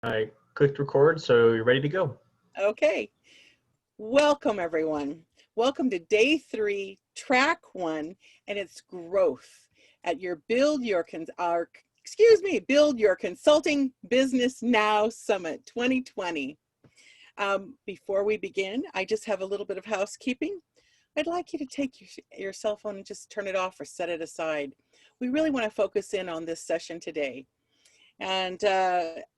I clicked record, so you're ready to go. Okay. Welcome, everyone. Welcome to day 3, track 1, and it's growth at your Build Your Consulting Business Now Summit 2020. Before we begin, I just have a little bit of housekeeping. I'd like you to take your cell phone and just turn it off or set it aside. We really want to focus in on this session today. And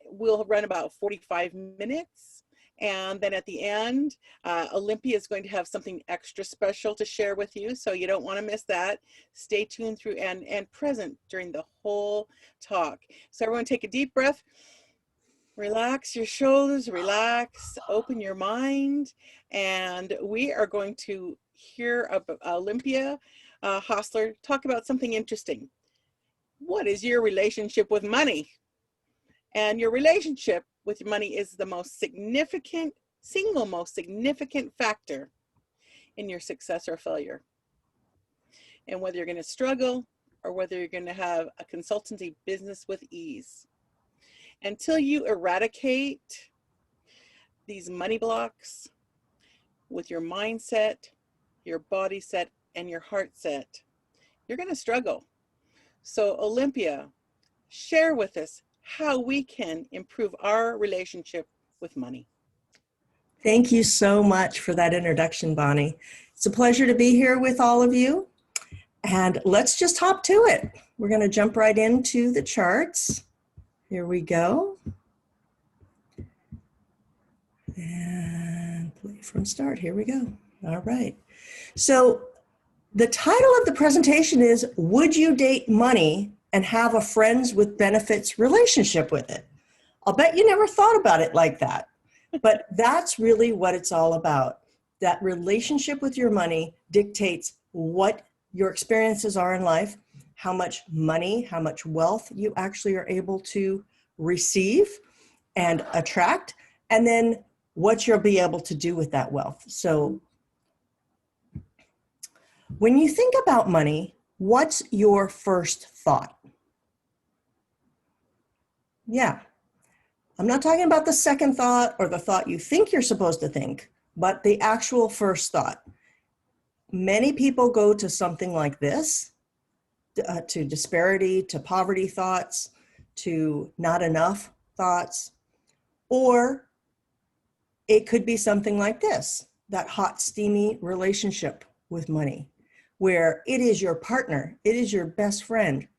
we'll run about 45 minutes. And then at the end, Olympia is going to have something extra special to share with you. So you don't want to miss that. Stay tuned through and present during the whole talk. So everyone take a deep breath. Relax your shoulders, relax, open your mind. And we are going to hear Olympia Hostler talk about something interesting. What is your relationship with money? And your relationship with money is the single most significant factor in your success or failure. And whether you're going to struggle or whether you're going to have a consultancy business with ease. Until you eradicate these money blocks with your mindset, your body set, and your heart set, you're going to struggle. So Olympia, share with us how we can improve our relationship with money. Thank you so much for that introduction, Bonnie. It's a pleasure to be here with all of you. And let's just hop to it. We're going to jump right into the charts. Here we go. And play from start. Here we go. All right. So the title of the presentation is, Would You Date Money and Have a Friends with Benefits Relationship with It? I'll bet you never thought about it like that, but that's really what it's all about. That relationship with your money dictates what your experiences are in life, how much money, how much wealth you actually are able to receive and attract, and then what you'll be able to do with that wealth. So when you think about money, what's your first thought? Yeah, I'm not talking about the second thought or the thought you think you're supposed to think, but the actual first thought. Many people go to something like this, to disparity, to poverty thoughts, to not enough thoughts, or it could be something like this, that hot, steamy relationship with money, where it is your partner, it is your best friend,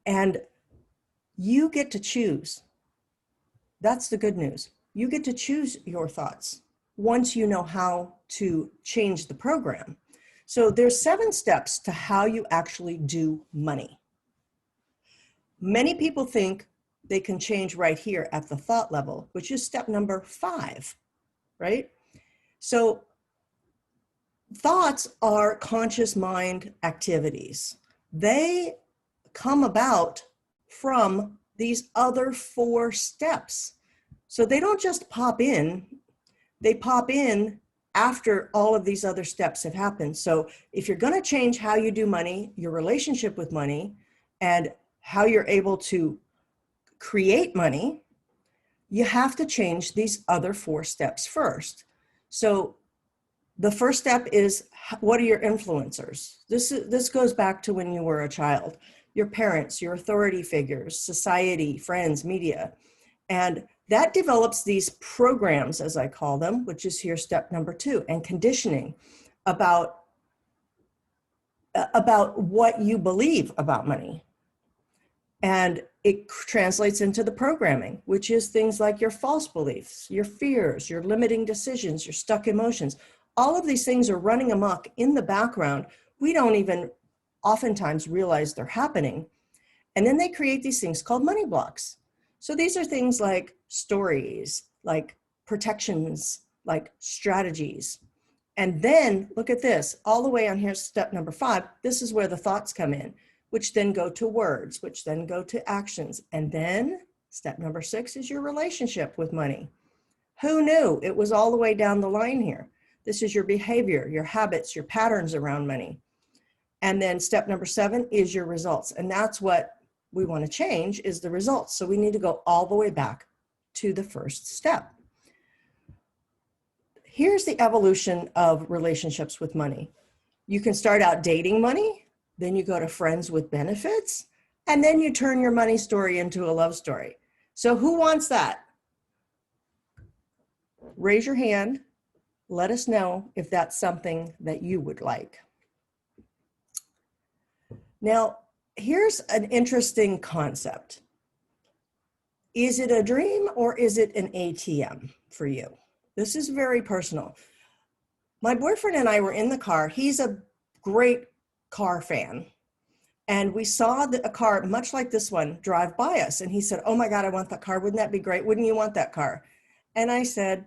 and you get to choose. That's the good news. You get to choose your thoughts once you know how to change the program. So there's 7 steps to how you actually do money. Many people think they can change right here at the thought level, which is step number 5, right? So thoughts are conscious mind activities. They come about from these other 4 steps. So they don't just pop in, they pop in after all of these other steps have happened. So if you're going to change how you do money, your relationship with money, and how you're able to create money, you have to change these other 4 steps first. So the first step is, what are your influencers? This goes back to when you were a child. Your parents, your authority figures, society, friends, media. And that develops these programs, as I call them, which is here step number 2, and conditioning about what you believe about money. And it translates into the programming, which is things like your false beliefs, your fears, your limiting decisions, your stuck emotions. All of these things are running amok in the background. We don't even oftentimes realize they're happening. And then they create these things called money blocks. So these are things like stories, like protections, like strategies. And then look at this, all the way on here, step number 5, this is where the thoughts come in, which then go to words, which then go to actions. And then step number 6 is your relationship with money. Who knew it was all the way down the line here? This is your behavior, your habits, your patterns around money. And then step number 7 is your results. And that's what we want to change is the results. So we need to go all the way back to the first step. Here's the evolution of relationships with money. You can start out dating money, then you go to friends with benefits, and then you turn your money story into a love story. So who wants that? Raise your hand. Let us know if that's something that you would like. Now, here's an interesting concept. Is it a dream or is it an ATM for you? This is very personal. My boyfriend and I were in the car. He's a great car fan. And we saw a car much like this one drive by us. And he said, oh my God, I want that car. Wouldn't that be great? Wouldn't you want that car? And I said,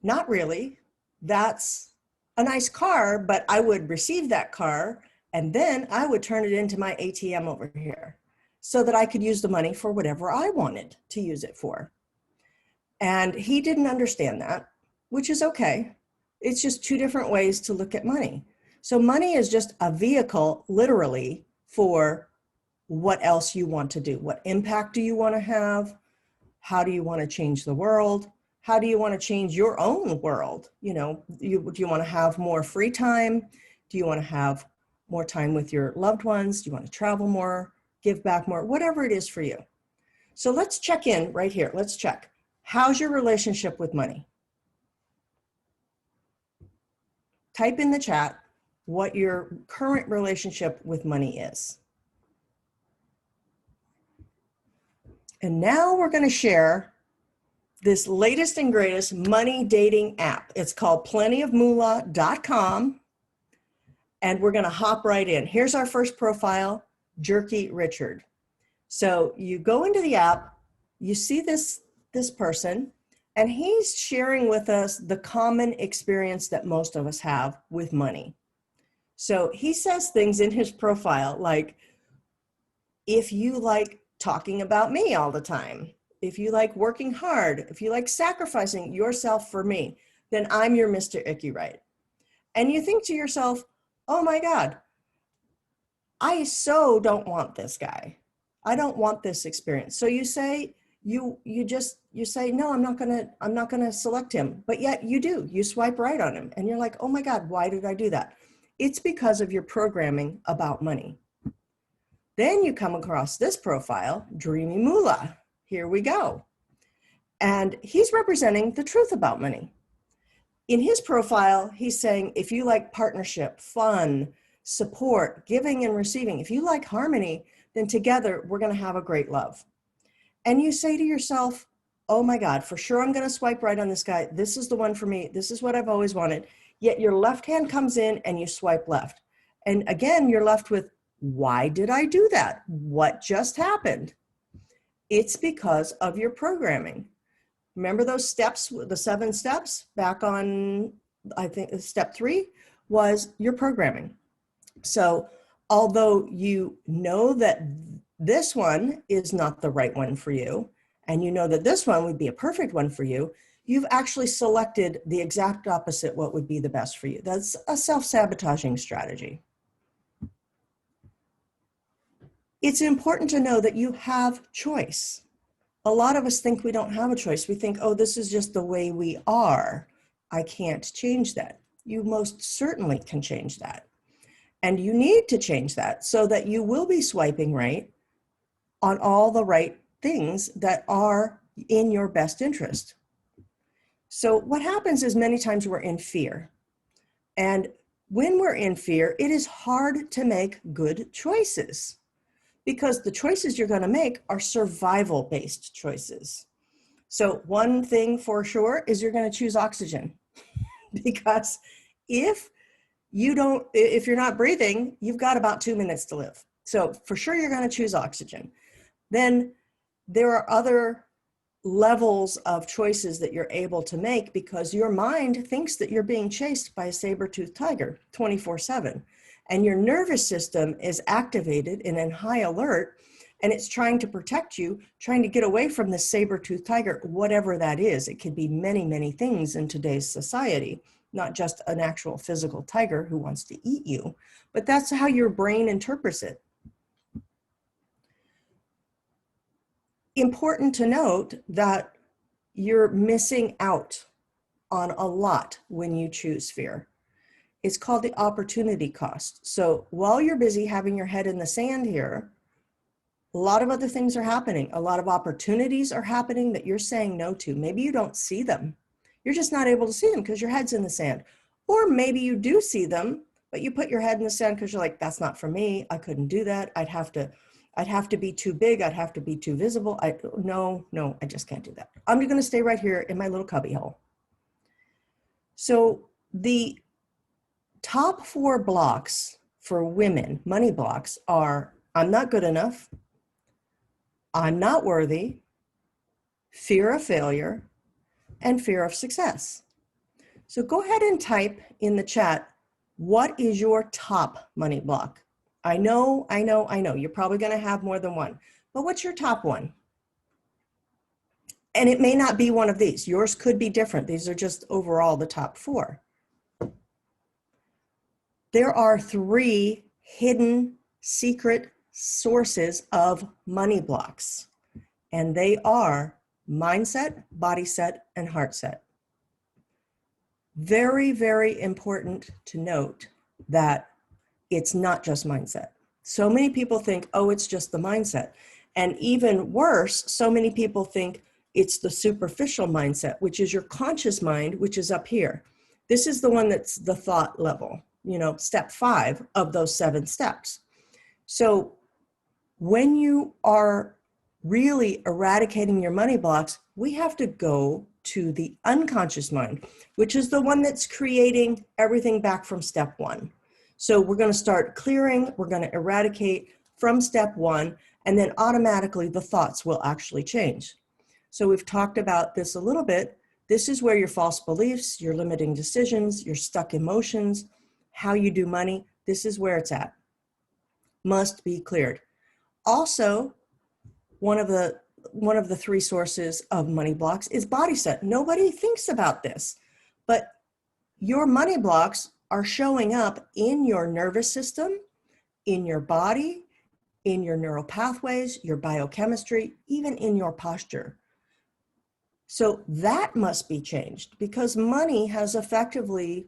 not really. That's a nice car, but I would receive that car and then I would turn it into my ATM over here so that I could use the money for whatever I wanted to use it for. And he didn't understand that, which is okay. It's just two different ways to look at money. So money is just a vehicle, literally, for what else you want to do. What impact do you want to have? How do you want to change the world? How do you want to change your own world? You know, do you want to have more free time? Do you want to have more time with your loved ones? Do you want to travel more, give back more, whatever it is for you? So let's check in right here. Let's check. How's your relationship with money? Type in the chat what your current relationship with money is. And now we're going to share this latest and greatest money dating app. It's called plentyofmoolah.com. And we're going to hop right in. Here's our first profile, Jerky Richard. So you go into the app, you see this person, and he's sharing with us the common experience that most of us have with money. So he says things in his profile like, if you like talking about me all the time, if you like working hard, if you like sacrificing yourself for me, then I'm your Mr. Icky Right. And you think to yourself, oh my God, I so don't want this guy. I don't want this experience. So you say, you say, no, I'm not gonna select him. But yet you do, you swipe right on him and you're like, oh my God, why did I do that? It's because of your programming about money. Then you come across this profile, Dreamy Moolah. Here we go. And he's representing the truth about money. In his profile, he's saying, if you like partnership, fun, support, giving and receiving, if you like harmony, then together we're going to have a great love. And you say to yourself, oh my God, for sure I'm going to swipe right on this guy. This is the one for me. This is what I've always wanted. Yet your left hand comes in and you swipe left. And again, you're left with, why did I do that? What just happened? It's because of your programming. Remember those steps, the 7 steps back on, I think step 3 was your programming. So although you know that this one is not the right one for you, and you know that this one would be a perfect one for you, you've actually selected the exact opposite what would be the best for you. That's a self-sabotaging strategy. It's important to know that you have choice. A lot of us think we don't have a choice. We think, oh, this is just the way we are. I can't change that. You most certainly can change that. And you need to change that so that you will be swiping right on all the right things that are in your best interest. So what happens is many times we're in fear. And when we're in fear, it is hard to make good choices because the choices you're going to make are survival-based choices. So one thing for sure is you're going to choose oxygen because if you're not breathing, you've got about 2 minutes to live. So for sure, you're going to choose oxygen. Then there are other levels of choices that you're able to make because your mind thinks that you're being chased by a saber-toothed tiger 24/7. And your nervous system is activated and in high alert, and it's trying to protect you, trying to get away from the saber-toothed tiger, whatever that is. It could be many, many things in today's society, not just an actual physical tiger who wants to eat you, but that's how your brain interprets it. important to note that you're missing out on a lot when you choose fear. It's called the opportunity cost. So while you're busy having your head in the sand here, a lot of other things are happening. A lot of opportunities are happening that you're saying no to. Maybe you don't see them. You're just not able to see them because your head's in the sand. Or maybe you do see them, but you put your head in the sand because you're like, that's not for me. I couldn't do that. I'd have to be too big. I'd have to be too visible. No, I just can't do that. I'm going to stay right here in my little cubby hole. So the top 4 blocks for women, money blocks, are I'm not good enough, I'm not worthy, fear of failure, and fear of success. So go ahead and type in the chat, what is your top money block? I know. You're probably going to have more than one, but what's your top one? And it may not be one of these. Yours could be different. These are just overall the top 4. There are 3 hidden secret sources of money blocks, and they are mindset, body set, and heart set. Very, very important to note that it's not just mindset. So many people think, oh, it's just the mindset. And even worse, so many people think it's the superficial mindset, which is your conscious mind, which is up here. This is the one that's the thought level, step 5 of those 7 steps. So when you are really eradicating your money blocks, we have to go to the unconscious mind, which is the one that's creating everything back from step 1. So we're going to start clearing, we're going to eradicate from step 1, and then automatically the thoughts will actually change. So we've talked about this a little bit. This is where your false beliefs, your limiting decisions, your stuck emotions, how you do money, this is where it's at. Must be cleared. Also, one of the 3 sources of money blocks is body set. Nobody thinks about this, but your money blocks are showing up in your nervous system, in your body, in your neural pathways, your biochemistry, even in your posture. So that must be changed because money has effectively,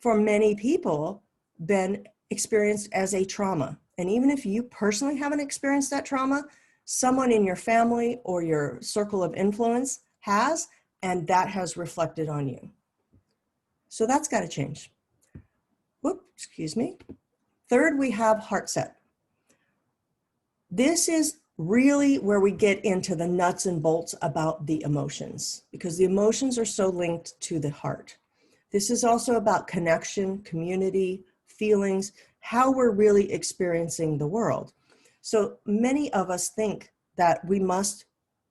for many people, been experienced as a trauma. And even if you personally haven't experienced that trauma, someone in your family or your circle of influence has, and that has reflected on you. So that's got to change. Whoop, excuse me. Third, we have heart set. This is really where we get into the nuts and bolts about the emotions, because the emotions are so linked to the heart. This is also about connection, community, feelings, how we're really experiencing the world. So many of us think that we must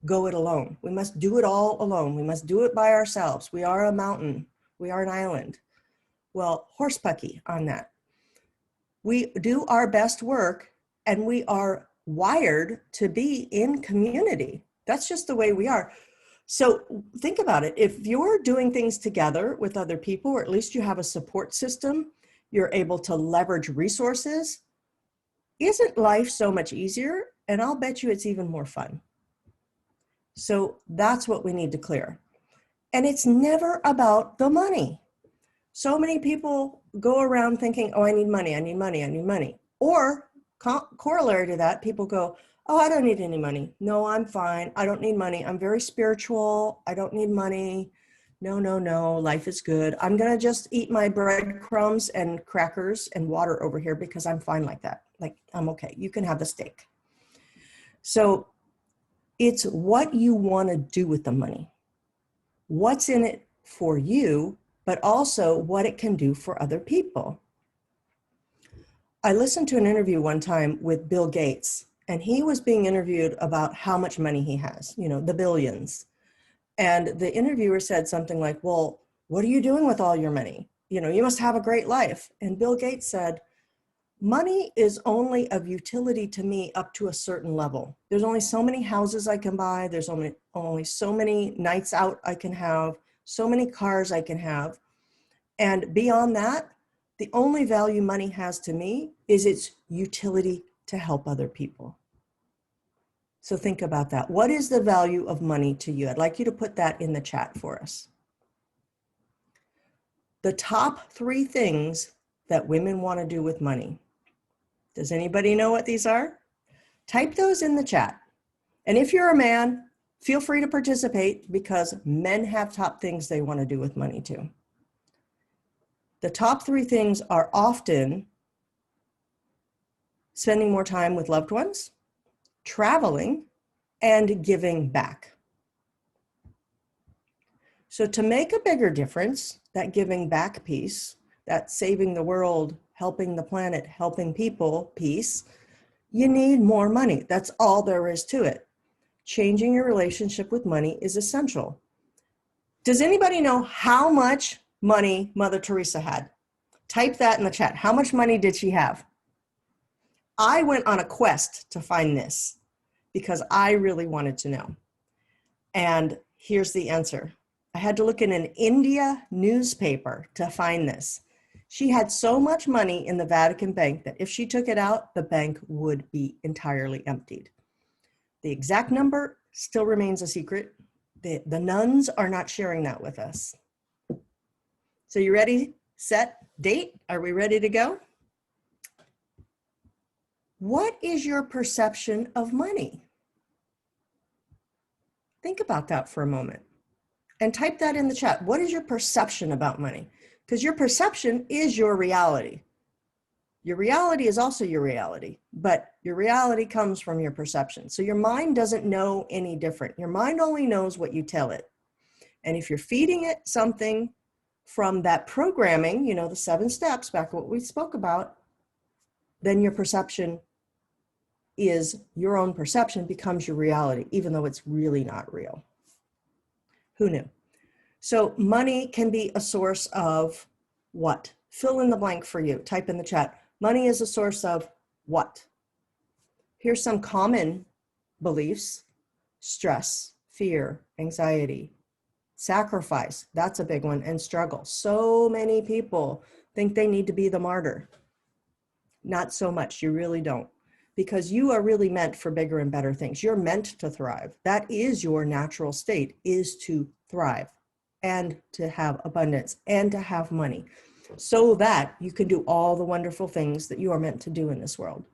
go it alone. We must do it all alone. We must do it by ourselves. We are a mountain. We are an island. Well, horsepucky on that. We do our best work and we are wired to be in community. That's just the way we are. So think about it. If you're doing things together with other people, or at least you have a support system, you're able to leverage resources, isn't life so much easier? And I'll bet you it's even more fun. So that's what we need to clear. And it's never about the money. So many people go around thinking, oh, I need money, I need money, I need money. Or corollary to that, people go, oh, I don't need any money. No, I'm fine. I don't need money. I'm very spiritual. I don't need money. No, life is good. I'm going to just eat my breadcrumbs and crackers and water over here because I'm fine like that. Like, I'm okay. You can have the steak. So it's what you want to do with the money. What's in it for you, but also what it can do for other people. I listened to an interview one time with Bill Gates, and he was being interviewed about how much money he has, the billions. And the interviewer said something like, well, what are you doing with all your money? You must have a great life. And Bill Gates said, money is only of utility to me up to a certain level. There's only so many houses I can buy. There's only so many nights out I can have, so many cars I can have. And beyond that, the only value money has to me is its utility to help other people. So think about that. What is the value of money to you? I'd like you to put that in the chat for us. The top 3 things that women want to do with money. Does anybody know what these are? Type those in the chat. And if you're a man, feel free to participate because men have top things they want to do with money too. The top 3 things are often spending more time with loved ones, traveling, and giving back. So to make a bigger difference, that giving back piece, that saving the world, helping the planet, helping people piece, you need more money. That's all there is to it. Changing your relationship with money is essential. Does anybody know how much money Mother Teresa had? Type that in the chat. How much money did she have? I went on a quest to find this because I really wanted to know. And here's the answer. I had to look in an India newspaper to find this. She had so much money in the Vatican Bank that if she took it out, the bank would be entirely emptied. The exact number still remains a secret. The nuns are not sharing that with us. So you ready, set, date? Are we ready to go? What is your perception of money? Think about that for a moment and type that in the chat. What is your perception about money? Because your perception is your reality. Your reality is also your reality, but your reality comes from your perception. So your mind doesn't know any different. Your mind only knows what you tell it. And if you're feeding it something from that programming, you know, the 7 steps, back to what we spoke about, then your perception is your own perception becomes your reality, even though it's really not real. Who knew? So money can be a source of what? Fill in the blank for you. Type in the chat. Money is a source of what? Here's some common beliefs: stress, fear, anxiety, sacrifice. That's a big one. And struggle. So many people think they need to be the martyr. Not so much. You really don't. Because you are really meant for bigger and better things. You're meant to thrive. That is your natural state, is to thrive and to have abundance and to have money so that you can do all the wonderful things that you are meant to do in this world.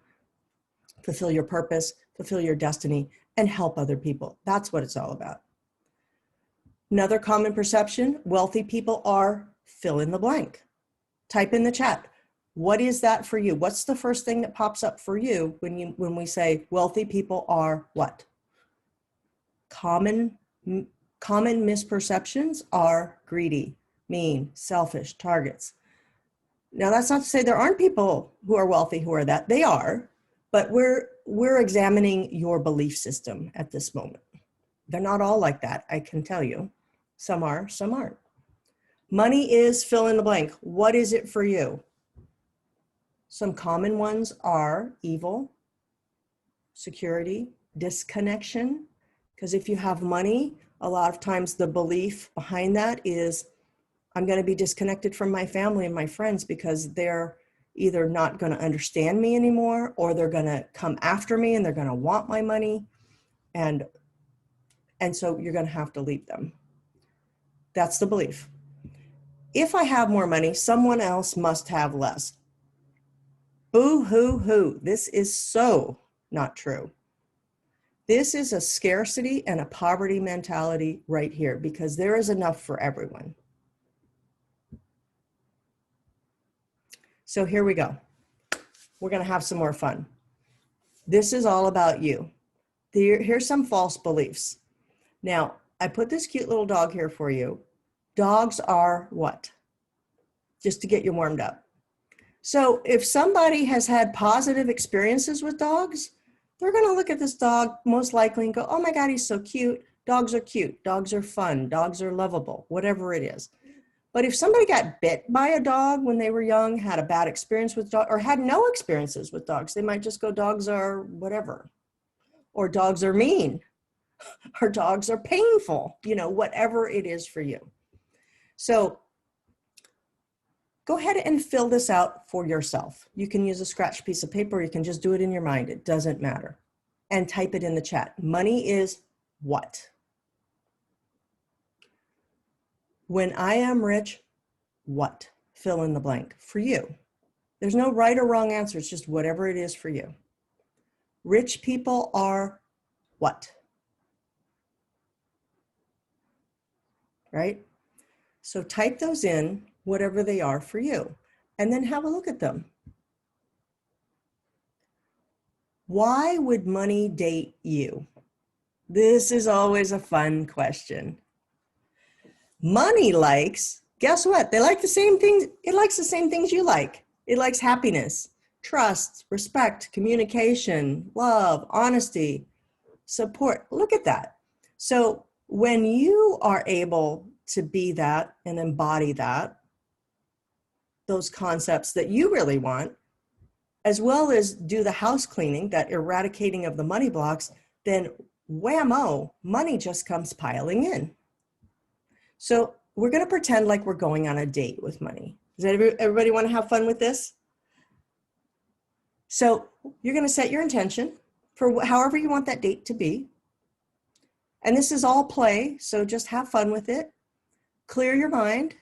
Fulfill your purpose, fulfill your destiny, and help other people. That's what it's all about. Another common perception, wealthy people are fill in the blank. Type in the chat. What is that for you? What's the first thing that pops up for you when we say wealthy people are what? Common misperceptions are greedy, mean, selfish, targets. Now that's not to say there aren't people who are wealthy who are that. They are, but we're examining your belief system at this moment. They're not all like that, I can tell you. Some are, some aren't. Money is fill in the blank. What is it for you? Some common ones are evil, security, disconnection. Because if you have money, a lot of times the belief behind that is, I'm going to be disconnected from my family and my friends because they're either not going to understand me anymore, or they're going to come after me and they're going to want my money. And so you're going to have to leave them. That's the belief. If I have more money, someone else must have less. Boo hoo hoo. This is so not true. This is a scarcity and a poverty mentality right here, because there is enough for everyone. So here we go. We're going to have some more fun. This is all about you. Here's some false beliefs. Now, I put this cute little dog here for you. Dogs are what? Just to get you warmed up. So if somebody has had positive experiences with dogs, they're going to look at this dog most likely and go, oh my God, he's so cute. Dogs are cute. Dogs are fun. Dogs are lovable, whatever it is. But if somebody got bit by a dog when they were young, had a bad experience with dogs, or had no experiences with dogs, they might just go, dogs are whatever, or dogs are mean, or dogs are painful, you know, whatever it is for you. So go ahead and fill this out for yourself. You can use a scratch piece of paper, or you can just do it in your mind. It doesn't matter. and type it in the chat. Money is what? When I am rich, what? Fill in the blank for you. There's no right or wrong answer. It's just whatever it is for you. Rich people are what? Right? So type those in, whatever they are for you, and then have a look at them. Why would money date you? This is always a fun question. Money likes, guess what? They like the same things. It likes the same things you like. It likes happiness, trust, respect, communication, love, honesty, support. Look at that. So when you are able to be that and embody that, those concepts that you really want, as well as do the house cleaning, that eradicating of the money blocks, then whammo, money just comes piling in. So we're going to pretend like we're going on a date with money. Does everybody want to have fun with this? So you're going to set your intention for however you want that date to be. And this is all play, so just have fun with it. Clear your mind,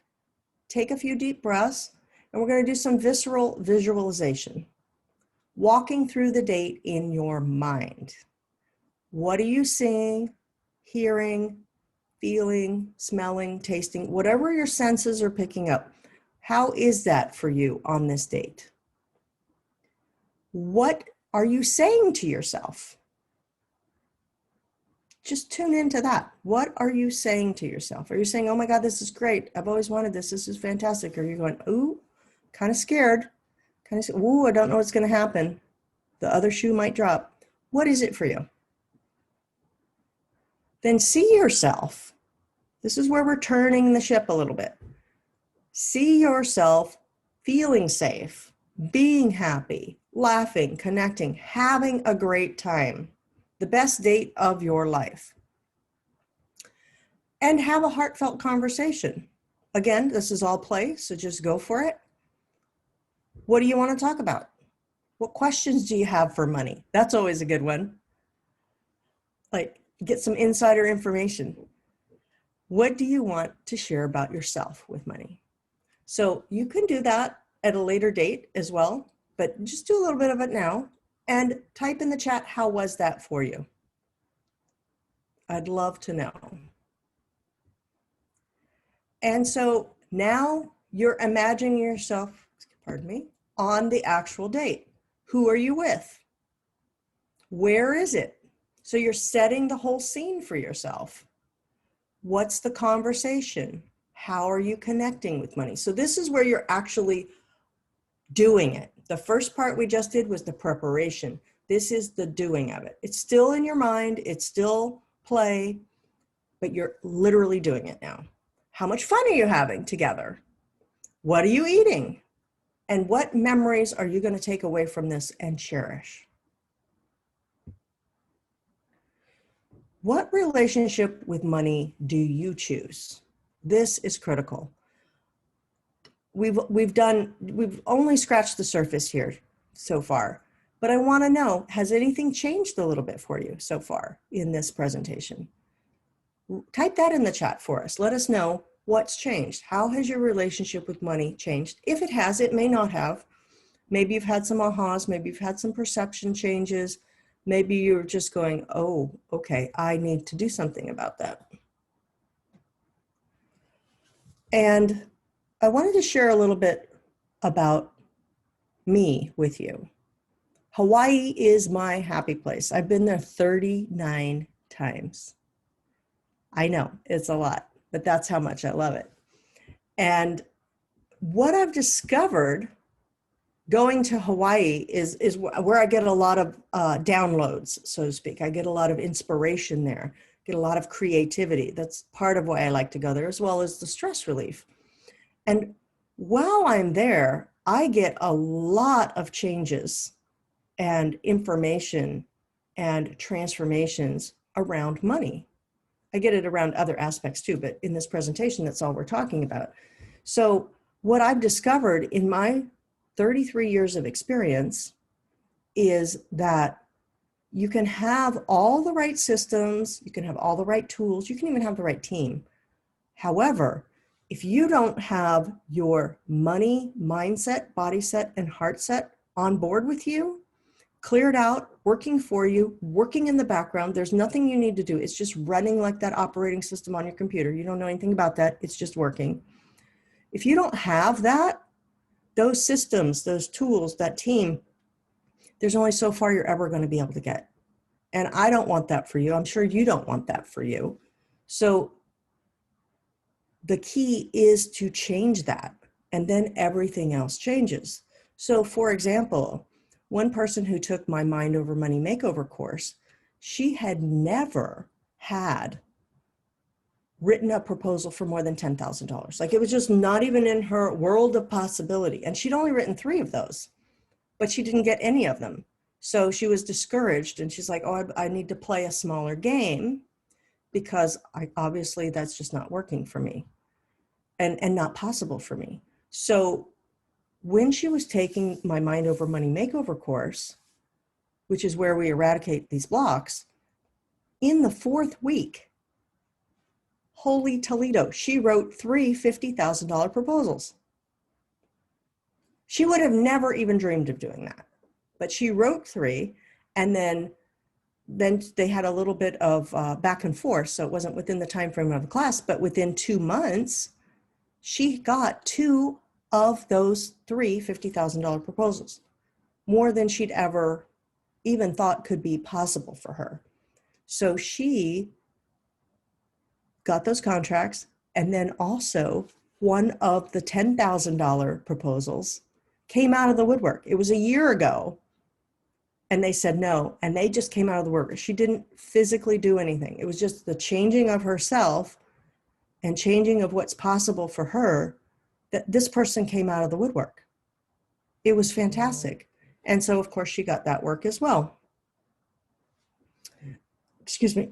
take a few deep breaths, and we're going to do some visceral visualization. Walking through the date in your mind. What are you seeing, hearing, feeling, smelling, tasting, whatever your senses are picking up? How is that for you on this date? What are you saying to yourself? Just tune into that. What are you saying to yourself? Are you saying, oh my God, this is great. I've always wanted this. This is fantastic. Or are you going, ooh, kind of scared. Ooh, I don't know what's going to happen. The other shoe might drop. What is it for you? Then see yourself. This is where we're turning the ship a little bit. See yourself feeling safe, being happy, laughing, connecting, having a great time. The best date of your life. And have a heartfelt conversation. Again, this is all play, so just go for it. What do you want to talk about? What questions do you have for money? That's always a good one. Like, get some insider information. What do you want to share about yourself with money? So you can do that at a later date as well, but just do a little bit of it now and type in the chat, how was that for you? I'd love to know. And so now you're imagining yourself, pardon me, on the actual date. Who are you with? Where is it? So you're setting the whole scene for yourself. What's the conversation? How are you connecting with money? So this is where you're actually doing it. The first part we just did was the preparation. This is the doing of it. It's still in your mind. It's still play, but you're literally doing it now. How much fun are you having together? What are you eating? And what memories are you going to take away from this and cherish? What relationship with money do you choose? This is critical. We've only scratched the surface here so far, but I want to know, has anything changed a little bit for you so far in this presentation? Type that in the chat for us. Let us know what's changed. How has your relationship with money changed? If it has, it may not have. Maybe you've had some ahas, maybe you've had some perception changes. Maybe you're just going, oh, okay, I need to do something about that. And I wanted to share a little bit about me with you. Hawaii is my happy place. I've been there 39 times. I know it's a lot, but that's how much I love it. And what I've discovered going to Hawaii is where I get a lot of downloads, so to speak. I get a lot of inspiration there, get a lot of creativity. That's part of why I like to go there, as well as the stress relief. And while I'm there, I get a lot of changes and information and transformations around money. I get it around other aspects too, but in this presentation, that's all we're talking about. So what I've discovered in my 33 years of experience is that You can have all the right systems, you can have all the right tools, you can even have the right team. However, if you don't have your money mindset, body set, and heart set on board with you, cleared out, working for you, working in the background, there's nothing you need to do. It's just running like that operating system on your computer. You don't know anything about that. It's just working. If you don't have that, those systems, those tools, that team, there's only so far you're ever going to be able to get. And I don't want that for you. I'm sure you don't want that for you. So the key is to change that, and then everything else changes. So for example, one person who took my Mind Over Money Makeover course, she had never had written a proposal for more than $10,000. Like, it was just not even in her world of possibility. And she'd only written 3 of those, but she didn't get any of them. So she was discouraged, and she's like, oh, I need to play a smaller game, because obviously that's just not working for me and not possible for me. So when she was taking my Mind Over Money Makeover course, which is where we eradicate these blocks, in the 4th week, holy Toledo, she wrote 3 $50,000 proposals. She would have never even dreamed of doing that, but she wrote 3, and then they had a little bit of back and forth, so it wasn't within the time frame of the class, but within 2 months, she got 2 of those 3 $50,000 proposals, more than she'd ever even thought could be possible for her. So she got those contracts, and then also one of the $10,000 proposals came out of the woodwork. It was a year ago, and they said no, and they just came out of the woodwork. She didn't physically do anything. It was just the changing of herself and changing of what's possible for her, that this person came out of the woodwork. It was fantastic. And so, of course, she got that work as well. Excuse me.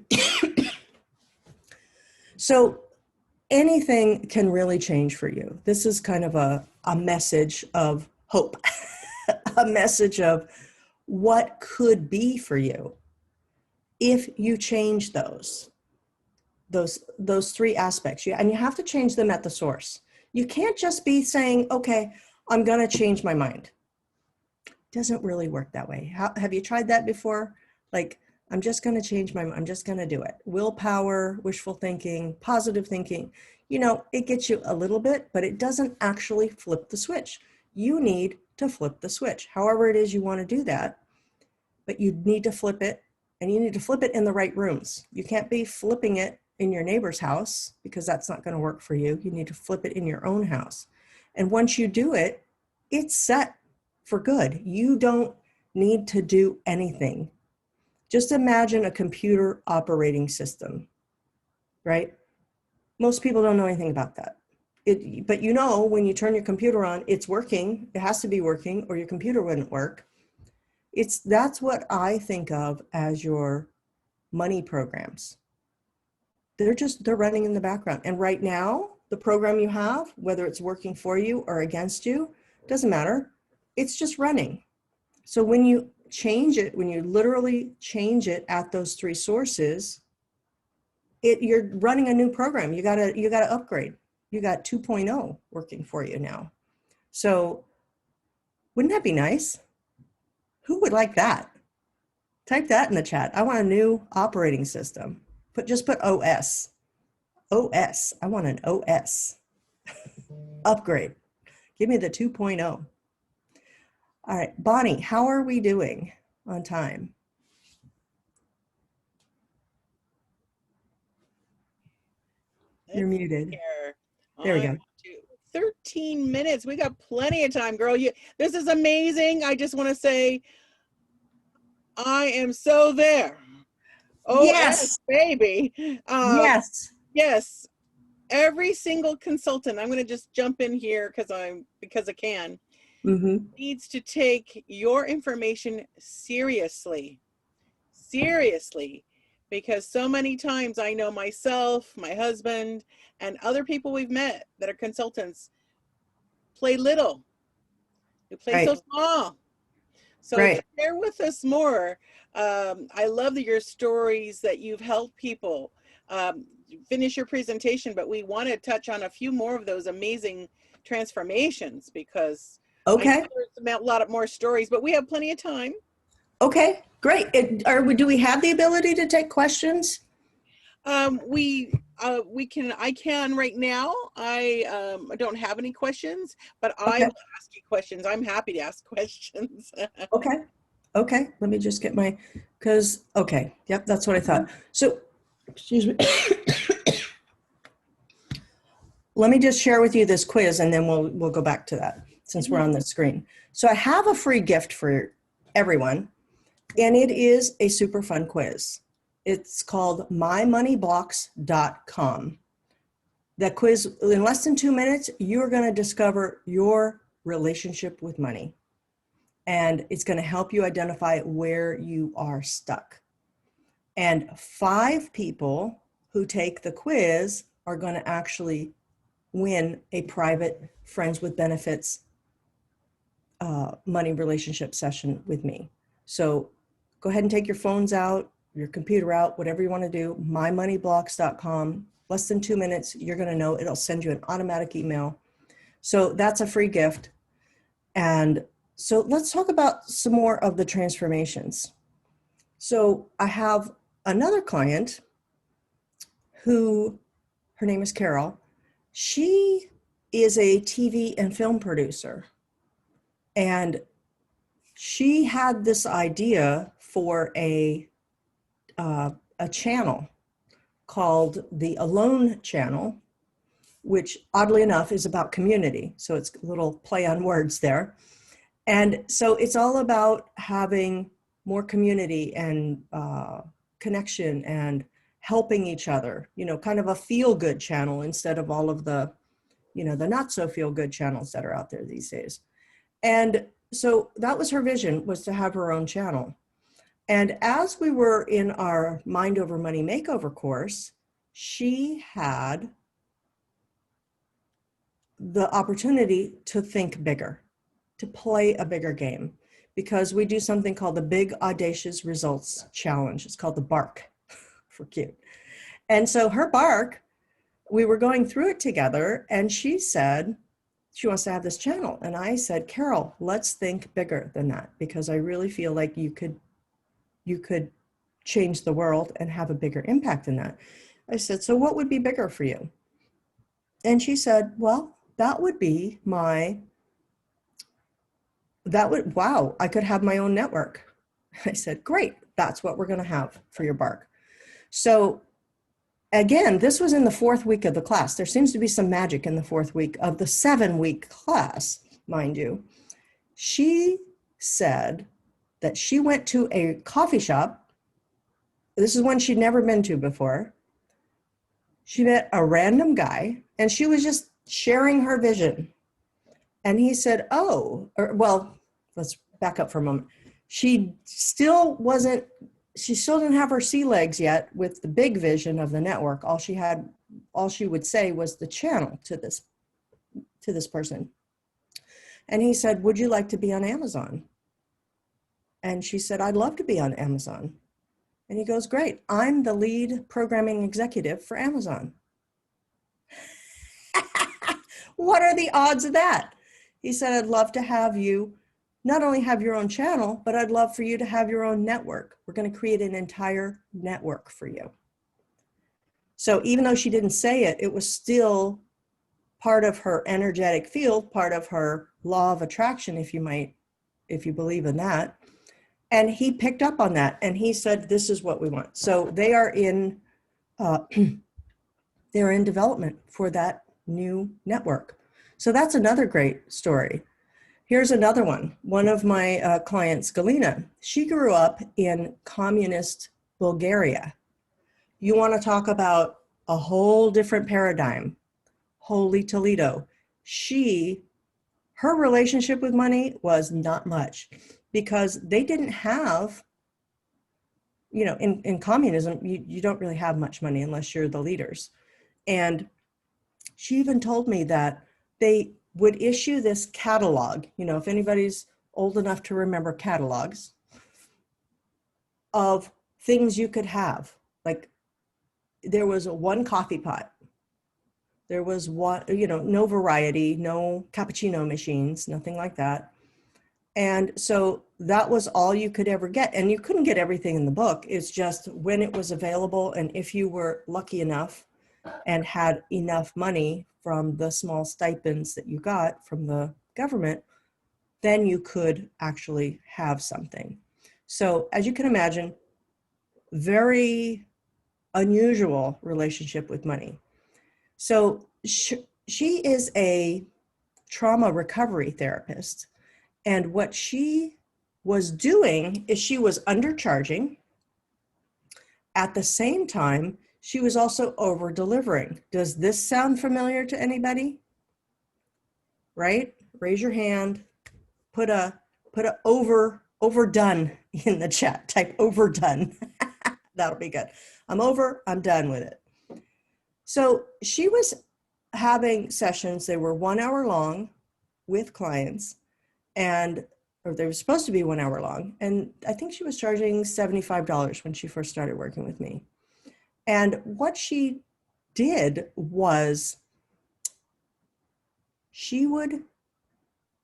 So anything can really change for you. This is kind of a message of hope, a message of what could be for you if you change those 3 aspects. And you have to change them at the source. You can't just be saying, okay, I'm going to change my mind. It doesn't really work that way. Have you tried that before? Like, I'm just going to change my mind. I'm just going to do it. Willpower, wishful thinking, positive thinking, it gets you a little bit, but it doesn't actually flip the switch. You need to flip the switch, however it is you want to do that, but you need to flip it, and you need to flip it in the right rooms. You can't be flipping it in your neighbor's house, because that's not going to work for you. You need to flip it in your own house. And once you do it, it's set for good. You don't need to do anything. Just imagine a computer operating system, right? Most people don't know anything about that. But when you turn your computer on, it's working. It has to be working, or your computer wouldn't work. That's what I think of as your money programs. They're running in the background. And right now, the program you have, whether it's working for you or against you, doesn't matter. It's just running. So when you change it, when you literally change it at those 3 sources, you're running a new program. You gotta upgrade. You got 2.0 working for you now. So wouldn't that be nice? Who would like that? Type that in the chat. I want a new operating system. Just put OS. OS. I want an OS. Upgrade. Give me the 2.0. All right, Bonnie, how are we doing on time? You're muted. There we go. 13 minutes. We got plenty of time, girl. This is amazing. I just want to say, I am so there. Oh, yes, baby. Yes. Yes. Every single consultant, I'm going to just jump in here because I can, needs to take your information seriously. Seriously. Because so many times I know myself, my husband, and other people we've met that are consultants play little. We play so small. So Great. share with us more. I love your stories that you've helped people. Finish your presentation, but we want to touch on a few more of those amazing transformations, because I know Okay. there's a lot of more stories, but we have plenty of time. Okay, great. Do we have the ability to take questions? I can right now. I don't have any questions, but I Okay. will ask you questions. I'm happy to ask questions. Okay. Okay. Let me just get okay. Yep. That's what I thought. So, excuse me. Let me just share with you this quiz and then we'll go back to that since we're on the screen. So I have a free gift for everyone, and it is a super fun quiz. It's called mymoneyblocks.com. That quiz, in less than 2 minutes, you're going to discover your relationship with money. And it's going to help you identify where you are stuck. And 5 people who take the quiz are going to actually win a private Friends with Benefits money relationship session with me. So go ahead and take your phones out, your computer out, whatever you want to do, mymoneyblocks.com. Less than 2 minutes, you're going to know. It'll send you an automatic email. So that's a free gift. And so let's talk about some more of the transformations. So I have another client who, her name is Carol. She is a TV and film producer. And she had this idea for a channel called the Alone Channel, which oddly enough is about community. So it's a little play on words there. And so it's all about having more community and connection and helping each other, kind of a feel-good channel instead of all of the, the not so feel-good channels that are out there these days. And so that was her vision, was to have her own channel. And as we were in our Mind Over Money Makeover course, she had the opportunity to think bigger, to play a bigger game, because we do something called the Big Audacious Results Challenge. It's called the BARC for cute. And so her BARC, we were going through it together, and she said she wants to have this channel. And I said, Carol, let's think bigger than that, because I really feel like you could change the world and have a bigger impact than that. I said, so what would be bigger for you? And she said, well, wow, I could have my own network. I said, great, that's what we're going to have for your BARC. So again, this was in the 4th week of the class. There seems to be some magic in the 4th week of the 7-week class, mind you. She said that she went to a coffee shop. This is one she'd never been to before. She met a random guy, and she was just sharing her vision. And he said, let's back up for a moment. She still didn't have her sea legs yet with the big vision of the network. All she would say was the channel to this person. And he said, would you like to be on Amazon? And she said, I'd love to be on Amazon. And he goes, great, I'm the lead programming executive for Amazon. What are the odds of that? He said, I'd love to have you not only have your own channel, but I'd love for you to have your own network. We're going to create an entire network for you. So even though she didn't say it, it was still part of her energetic field, part of her law of attraction, if you believe in that. And he picked up on that, and he said, this is what we want. So they are in development for that new network. So that's another great story. Here's another one. One of my clients, Galina, she grew up in communist Bulgaria. You want to talk about a whole different paradigm. Holy Toledo. Her relationship with money was not much, because they didn't have, in communism, you don't really have much money unless you're the leaders. And she even told me that they would issue this catalog. If anybody's old enough to remember catalogs of things you could have. Like there was one coffee pot. There was one, no variety, no cappuccino machines, nothing like that. And so that was all you could ever get. And you couldn't get everything in the book. It's just when it was available. And if you were lucky enough and had enough money from the small stipends that you got from the government, then you could actually have something. So as you can imagine, very unusual relationship with money. So she is a trauma recovery therapist. And what she was doing is she was undercharging. At the same time, she was also over delivering. Does this sound familiar to anybody? Right? Raise your hand. Put a overdone in the chat. Type overdone. That'll be good. I'm done with it. So she was having sessions. They were 1 hour long with clients, or they were supposed to be 1 hour long. And I think she was charging $75 when she first started working with me. And what she did was she would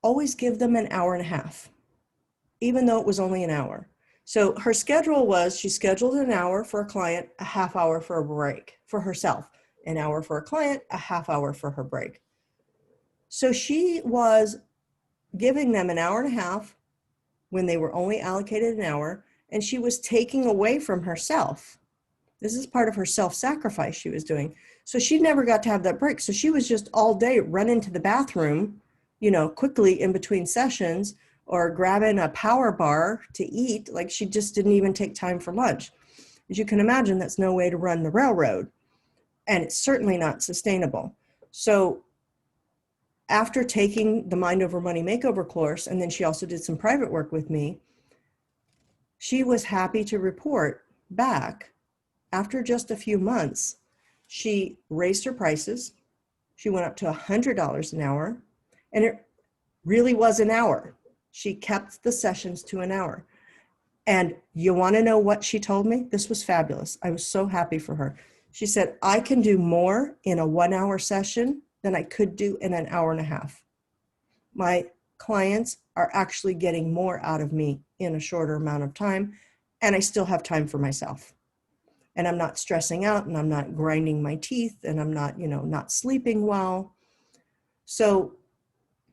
always give them an hour and a half, even though it was only an hour. So her schedule was, she scheduled an hour for a client, a half hour for a break for herself, an hour for a client, a half hour for her break. So she was giving them an hour and a half when they were only allocated an hour, and she was taking away from herself. This is part of her self-sacrifice she was doing. So she never got to have that break. So she was just all day running to the bathroom, quickly in between sessions, or grabbing a power bar to eat. Like she just didn't even take time for lunch. As you can imagine, that's no way to run the railroad. And it's certainly not sustainable. So after taking the Mind Over Money Makeover course, and then she also did some private work with me, she was happy to report back after just a few months, she raised her prices. She went up to $100 an hour, and it really was an hour. She kept the sessions to an hour. And you want to know what she told me? This was fabulous. I was so happy for her. She said, I can do more in a 1 hour session than I could do in an hour and a half. My clients are actually getting more out of me in a shorter amount of time, and I still have time for myself. And I'm not stressing out, and I'm not grinding my teeth, and I'm not, not sleeping well. So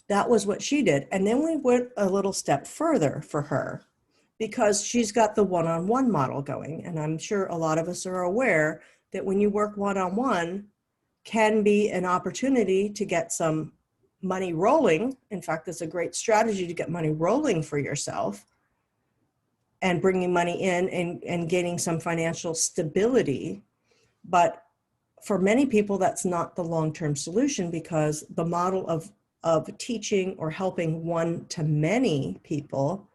that was what she did. And then we went a little step further for her, because she's got the one-on-one model going. And I'm sure a lot of us are aware that when you work one-on-one, can be an opportunity to get some money rolling. In fact, it's a great strategy to get money rolling for yourself and bringing money in and gaining some financial stability. But for many people, that's not the long-term solution, because the model of teaching or helping one-to-many people,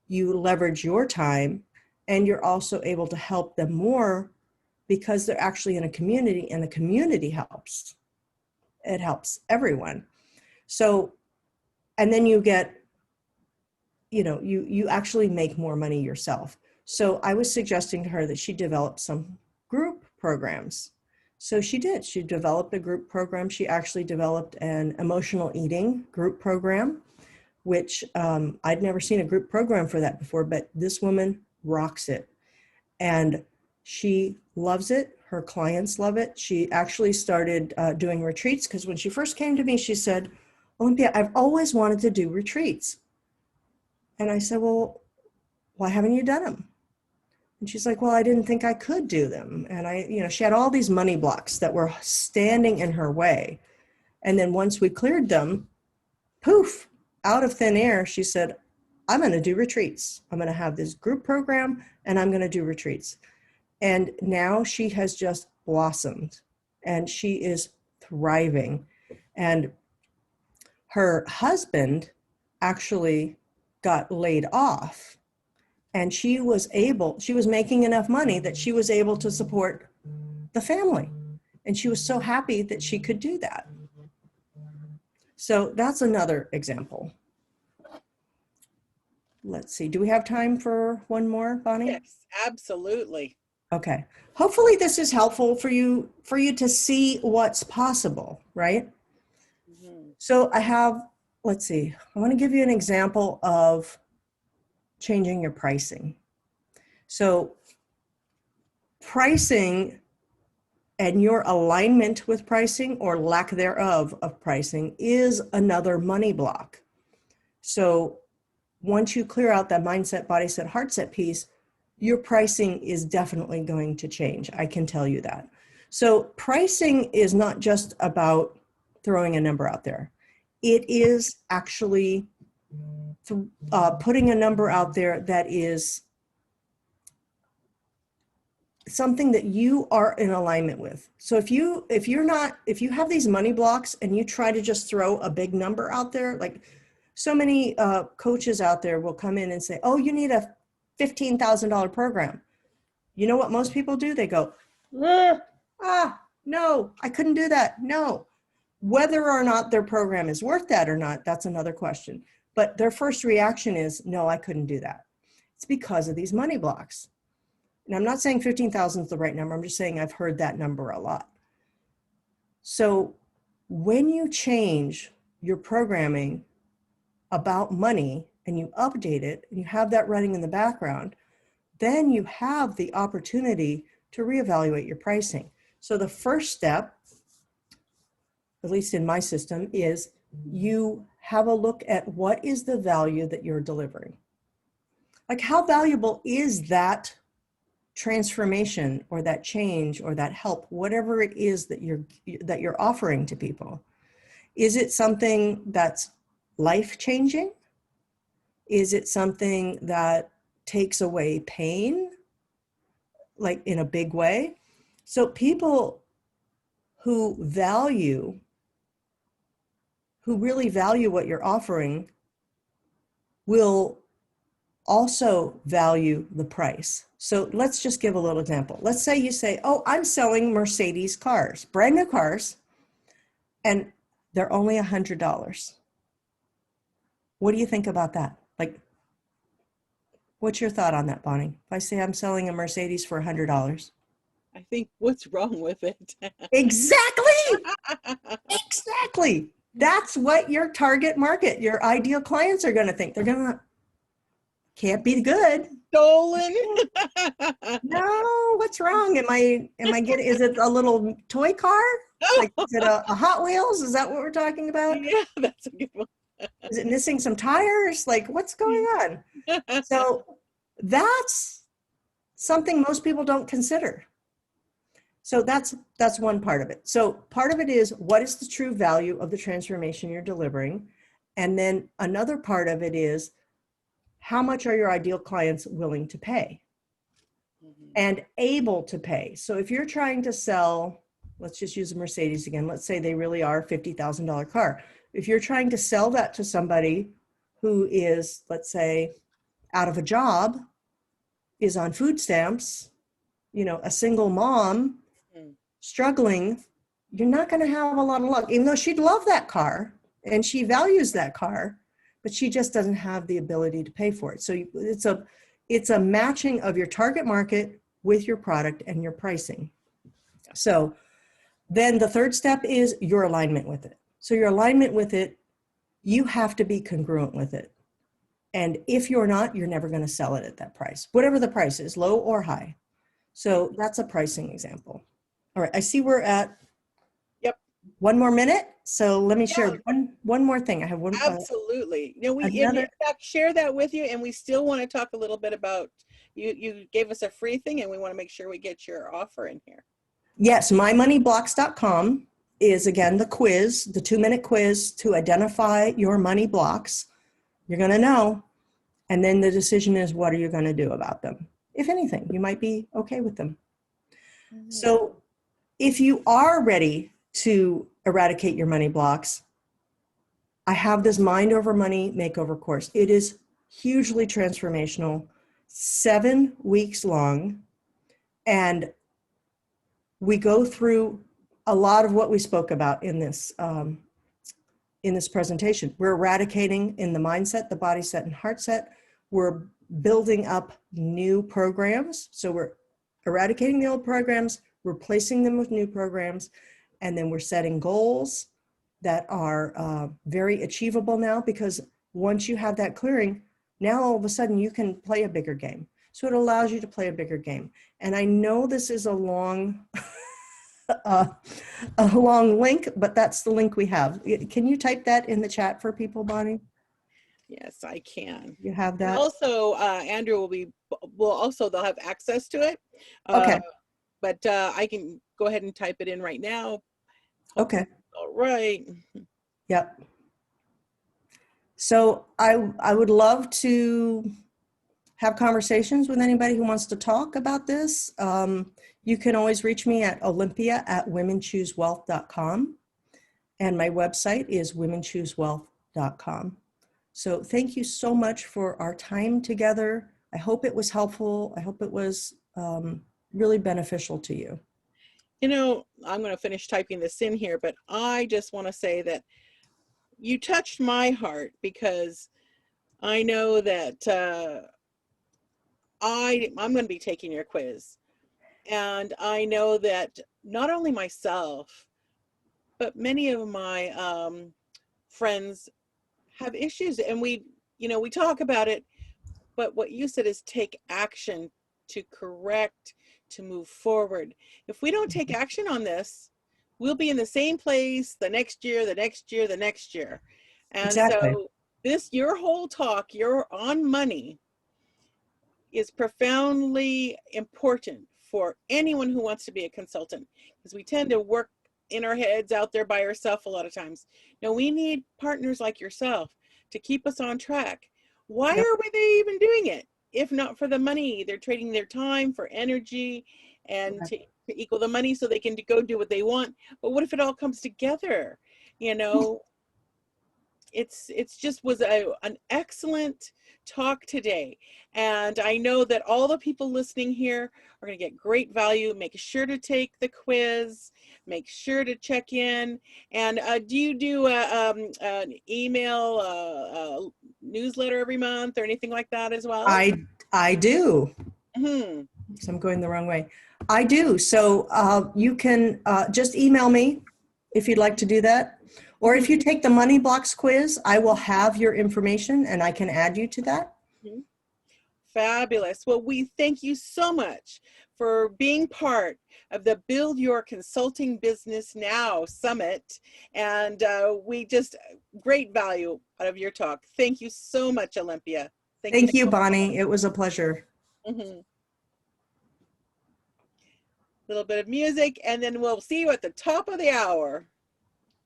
you leverage your time, and you're also able to help them more because they're actually in a community, and the community helps. It helps everyone. So, and then you get, you actually make more money yourself. So I was suggesting to her that she develop some group programs. So she did. She developed a group program. She actually developed an emotional eating group program, which I'd never seen a group program for that before, but this woman rocks it. And she loves it. Her clients love it. She actually started doing retreats, because when she first came to me, she said, Olympia, I've always wanted to do retreats. And I said, well, why haven't you done them? And she's like, well, I didn't think I could do them. And she had all these money blocks that were standing in her way. And then once we cleared them, poof, out of thin air, she said, I'm going to do retreats. I'm going to have this group program, and I'm going to do retreats. And now she has just blossomed, and she is thriving. And her husband actually got laid off, and she was making enough money that she was able to support the family. And she was so happy that she could do that. So that's another example. let's see, do we have time for one more, Bonnie? Yes, absolutely. Okay. Hopefully this is helpful for you to see what's possible, right? Mhm. So I have, let's see, I want to give you an example of changing your pricing. So pricing and your alignment with pricing or lack thereof of pricing is another money block. So once you clear out that mindset, body set, heart set piece, your pricing is definitely going to change. I can tell you that. So pricing is not just about throwing a number out there. It is actually putting a number out there that is something that you are in alignment with. So if you have these money blocks and you try to just throw a big number out there, like so many coaches out there will come in and say, oh, you need a $15,000 program. You know what most people do? They go, no, I couldn't do that. No. Whether or not their program is worth that or not, that's another question. But their first reaction is, no, I couldn't do that. It's because of these money blocks. And I'm not saying 15,000 is the right number. I'm just saying I've heard that number a lot. So when you change your programming about money and you update it and you have that running in the background, then you have the opportunity to reevaluate your pricing. So the first step, at least in my system, is you have a look at what is the value that you're delivering. Like, how valuable is that transformation or that change or that help, whatever it is that you're offering to people? Is it something that's life-changing? Is it something that takes away pain, like in a big way? So people who really value what you're offering will also value the price. So let's just give a little example. Let's say you say, oh, I'm selling Mercedes cars, brand new cars, and they're only $100. What do you think about that? Like, what's your thought on that, Bonnie? If I say I'm selling a Mercedes for $100. I think, what's wrong with it? Exactly. Exactly. That's what your target market, your ideal clients are going to think. They're going to, can't be good. Stolen. No, what's wrong? Am I getting, is it a little toy car? Like, is it a Hot Wheels? Is that what we're talking about? Yeah, that's a good one. Is it missing some tires? Like, what's going on? So that's something most people don't consider. So that's one part of it. So part of it is, what is the true value of the transformation you're delivering? And then another part of it is, how much are your ideal clients willing to pay and able to pay? So if you're trying to sell, let's just use a Mercedes again. Let's say they really are a $50,000 car. If you're trying to sell that to somebody who is, let's say, out of a job, is on food stamps, a single mom struggling, you're not going to have a lot of luck, even though she'd love that car and she values that car, but she just doesn't have the ability to pay for it. So it's a matching of your target market with your product and your pricing. So then the third step is your alignment with it. So your alignment with it, you have to be congruent with it. And if you're not, you're never going to sell it at that price, whatever the price is, low or high. So that's a pricing example. All right, I see we're at 1 more minute. So let me share one more thing. I have one. Absolutely. In fact, share that with you. And we still want to talk a little bit about, you gave us a free thing and we want to make sure we get your offer in here. Yes, mymoneyblocks.com is, again, the quiz, the 2-minute quiz to identify your money blocks. You're going to know. And then the decision is, what are you going to do about them? If anything, you might be okay with them. Mm-hmm. So if you are ready to eradicate your money blocks, I have this Mind Over Money Makeover course. It is hugely transformational, 7 weeks long, and we go through a lot of what we spoke about in this presentation. We're eradicating in the mindset, the body set, and heart set. we're building up new programs. So we're eradicating the old programs, replacing them with new programs, and then we're setting goals that are very achievable now, because once you have that clearing, now all of a sudden you can play a bigger game. So it allows you to play a bigger game. And I know this is a long, a long link, but that's the link we have. Can you type that in the chat for people, Bonnie? Yes, I can. You have And that? also, Andrew they'll have access to it. Okay. But I can go ahead and type it in right now. Okay. All right. Yep. So I would love to have conversations with anybody who wants to talk about this. You can always reach me at olympia@womenchoosewealth.com. And my website is womenchoosewealth.com. So thank you so much for our time together. I hope it was helpful. I hope it was really beneficial to you. You know, I'm going to finish typing this in here, but I just want to say that you touched my heart, because I know that I'm going to be taking your quiz. And I know that not only myself, but many of my friends have issues, and we talk about it, but what you said is take action to correct, to move forward. If we don't take action on this, we'll be in the same place the next year, the next year, the next year. And Exactly. so your whole talk, your on money, is profoundly important for anyone who wants to be a consultant, because we tend to work in our heads out there by ourselves a lot of times. Now, we need partners like yourself to keep us on track. Why Yep. are they even doing it if not for the money? They're trading their time for energy and Okay. to equal the money so they can go do what they want. But what if it all comes together? You know, it's just was an excellent talk today, and I know that all the people listening here are going to get great value. Make sure to take the quiz, make sure to check in. And do you do an email newsletter every month or anything like that as well? I do. Hmm. So I'm going the wrong way. I do. So you can just email me if you'd like to do that. Or if you take the Money Blocks quiz, I will have your information and I can add you to that. Fabulous. Well, we thank you so much for being part of the Build Your Consulting Business Now Summit. And we just, great value out of your talk. Thank you so much, Olympia. Thank you, Bonnie. It was a pleasure. Little bit of music, and then we'll see you at the top of the hour.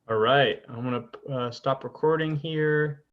All right, I'm gonna stop recording here.